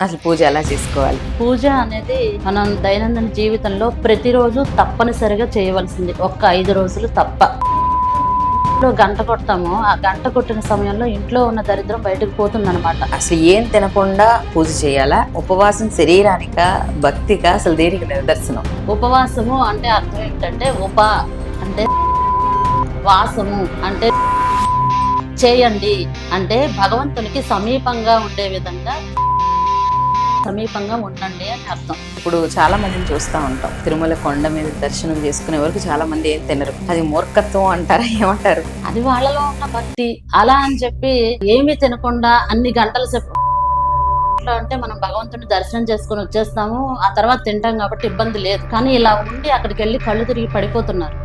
అసలు పూజ ఎలా చేసుకోవాలి? పూజ అనేది మనం దైనందిన జీవితంలో ప్రతిరోజు తప్పనిసరిగా చేయవలసింది. ఒక్క 5 రోజులు తప్ప. గంట కొడతాము, ఆ గంట కొట్టిన సమయంలో ఇంట్లో ఉన్న దరిద్రం బయటకు పోతుందన్నమాట. అసలు ఏం తినకుండా పూజ చేయాలా? ఉపవాసం శరీరానిక, భక్తిక, అసలు దేనికి నిదర్శనం? ఉపవాసము అంటే అర్థం ఏంటంటే అంటే వాసము అంటే చేయండి, అంటే భగవంతునికి సమీపంగా ఉండే విధంగా సమీపంగా ఉండండి అని అర్థం. ఇప్పుడు చాలా మందిని చూస్తూ ఉంటాం, తిరుమల కొండ మీద దర్శనం చేసుకునే వరకు చాలా మంది ఏం తినరు. అది మూర్ఖత్వం అంటారా, ఏమంటారు? అది వాళ్ళలో ఉన్న భక్తి. అలా అని చెప్పి ఏమీ తినకుండా అన్ని గంటల సేపు అంటే మనం భగవంతుని దర్శనం చేసుకుని వచ్చేస్తాము, ఆ తర్వాత తింటాం కాబట్టి ఇబ్బంది లేదు. కానీ ఇలా ఉండి అక్కడికి వెళ్ళి కళ్ళు తిరిగి పడిపోతున్నారు.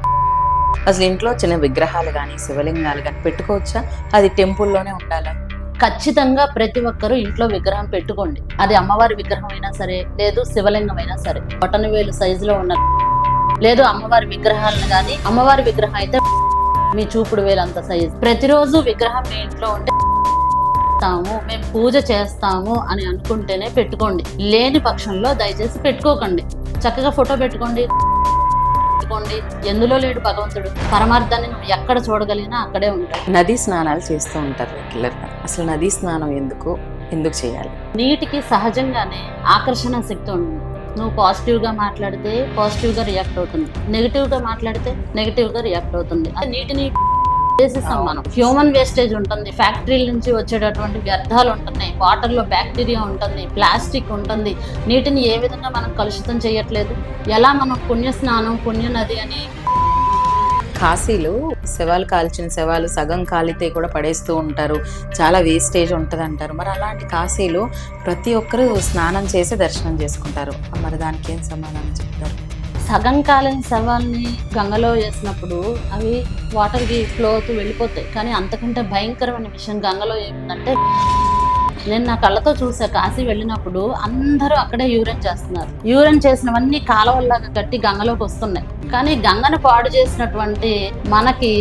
అసలు ఇంట్లో చిన్న విగ్రహాలు కానీ శివలింగాలు కానీ పెట్టుకోవచ్చా? అది టెంపుల్లోనే ఉండాలా? ఖచ్చితంగా ప్రతి ఒక్కరూ ఇంట్లో విగ్రహం పెట్టుకోండి. అది అమ్మవారి విగ్రహం అయినా సరే, లేదు శివలింగం అయినా సరే, బొటనవేలు సైజులో ఉన్న, లేదు అమ్మవారి విగ్రహాలను కానీ, అమ్మవారి విగ్రహం అయితే మీ చూపుడు వేలు అంత సైజు. ప్రతిరోజు విగ్రహం మీ ఇంట్లో ఉంటే మేము పూజ చేస్తాము అని అనుకుంటేనే పెట్టుకోండి. లేని పక్షంలో దయచేసి పెట్టుకోకండి. చక్కగా ఫోటో పెట్టుకోండి. ఎందులో లేడు భగవంతుడు, పరమార్థాన్ని నువ్వు ఎక్కడ చూడగలిగినా అక్కడే ఉంటాడు. నదీ స్నానాలు చేస్తూ ఉంటారు రెగ్యులర్గా. అసలు నదీ స్నానం ఎందుకు చేయాలి? నీటికి సహజంగానే ఆకర్షణ శక్తి ఉంటుంది. నువ్వు పాజిటివ్గా మాట్లాడితే పాజిటివ్గా రియాక్ట్ అవుతుంది, నెగిటివ్గా మాట్లాడితే నెగిటివ్గా రియాక్ట్ అవుతుంది. నీటిని చేసేస్తాం మనం. హ్యూమన్ వేస్టేజ్ ఉంటుంది, ఫ్యాక్టరీల నుంచి వచ్చేటటువంటి వ్యర్థాలు ఉంటున్నాయి, వాటర్లో బ్యాక్టీరియా ఉంటుంది, ప్లాస్టిక్ ఉంటుంది. నీటిని ఏ విధంగా మనం కలుషితం చేయట్లేదు. ఎలా మనం పుణ్యస్నానం, పుణ్యనది అని కాశీలో శవాలు కాల్చిన శవాలు సగం కాలితే కూడా పడేస్తూ ఉంటారు, చాలా వేస్టేజ్ ఉంటుంది అంటారు. మరి అలాంటి కాశీలో ప్రతి ఒక్కరూ స్నానం చేసి దర్శనం చేసుకుంటారు. మరి దానికి ఏం సమాధానం చెప్తారు? సగం కాలిన శవాల్ని గంగలో వేసినప్పుడు అవి వాటర్కి ఫ్లో అవుతూ వెళ్ళిపోతాయి. కానీ అంతకంటే భయంకరమైన విషయం గంగలో ఏమిటంటే, నేను నా కళ్ళతో చూసా, కాశీ వెళ్ళినప్పుడు అందరూ అక్కడే యూరిన్ చేస్తున్నారు. యూరిన్ చేసినవన్నీ కాలువల్లాగా కట్టి గంగలోకి వస్తున్నాయి. కానీ గంగను పాడు చేసినటువంటి మనకి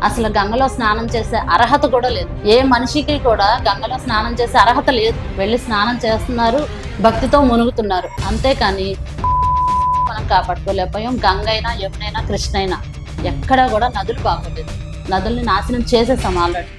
అసలు గంగలో స్నానం చేసే అర్హత కూడా లేదు. ఏ మనిషికి కూడా గంగలో స్నానం చేసే అర్హత లేదు. వెళ్ళి స్నానం చేస్తున్నారు, భక్తితో మునుగుతున్నారు, అంతేకాని మనం కాపాడుకోలేకపోయాం. గంగ అయినా, యమునైనా, కృష్ణ అయినా ఎక్కడా కూడా నదులు బాగోలేదు. నదుల్ని నాశనం చేసేసాం ఆల్రెడీ.